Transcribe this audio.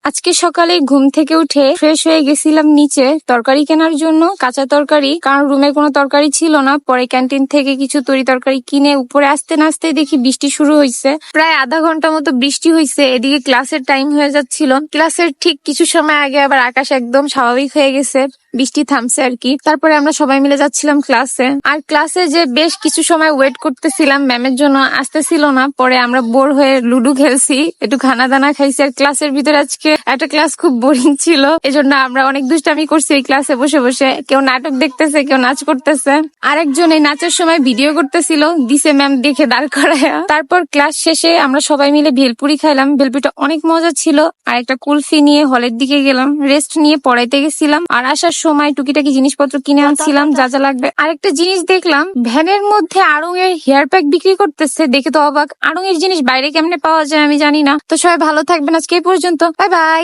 আজকে সকালে ঘুম থেকে উঠে ফ্রেশ হয়ে গেছিলাম নিচে তরকারি কেনার জন্য, কাঁচা তরকারি, কারণ রুমে কোনো তরকারি ছিল না। পরে ক্যান্টিন থেকে কিছু তরি তরকারি কিনে উপরে আসতে না আসতে দেখি বৃষ্টি শুরু হয়েছে। প্রায় আধা ঘন্টা মতো বৃষ্টি হয়েছে। এদিকে ক্লাসের টাইম হয়ে যাচ্ছিল। ক্লাসের ঠিক কিছু সময় আগে আবার আকাশ একদম স্বাভাবিক হয়ে গেছে, বৃষ্টি থামছে আর কি। তারপরে আমরা সবাই মিলে যাচ্ছিলাম ক্লাসে। আর ক্লাসে যে বেশ কিছু সময় ওয়েট করতেছিলাম, ম্যামের জন্য আসতেছিল না। পরে আমরা বোর হয়ে লুডো খেলছি, একটু খানা দানা খাইছি। আর ক্লাসের ভিতরে আজকে একটা ক্লাস খুব বোরিং ছিল, এজন্য আমরা অনেক দুষ্টামি করছি এই ক্লাসে বসে বসে। কেউ নাটক দেখতেছে, কেউ নাচ করতেছে। আরেকজন এই নাচের সময় ভিডিও করতেছিল, দিছে ম্যাম দেখে দাঁড় করায়া। তারপর ক্লাস শেষে আমরা সবাই মিলে ভেলপুরি খাইলাম। ভেলপুরিটা অনেক মজা ছিল। আর একটা কুলফি নিয়ে হলের দিকে গেলাম, রেস্ট নিয়ে পড়াইতে গেছিলাম। আর আসার সময় টুকিটাকি জিনিসপত্র কিনে আনছিলাম যা যা লাগবে। আরেকটা জিনিস দেখলাম, ভ্যানের মধ্যে আড়ং এর হেয়ার প্যাক বিক্রি করতেছে, দেখে তো অবাক। আড়ং এর জিনিস বাইরে কেমনে পাওয়া যায় আমি জানি না। তো সবাই ভালো থাকবেন, আজকে এই পর্যন্ত, বাই বাই।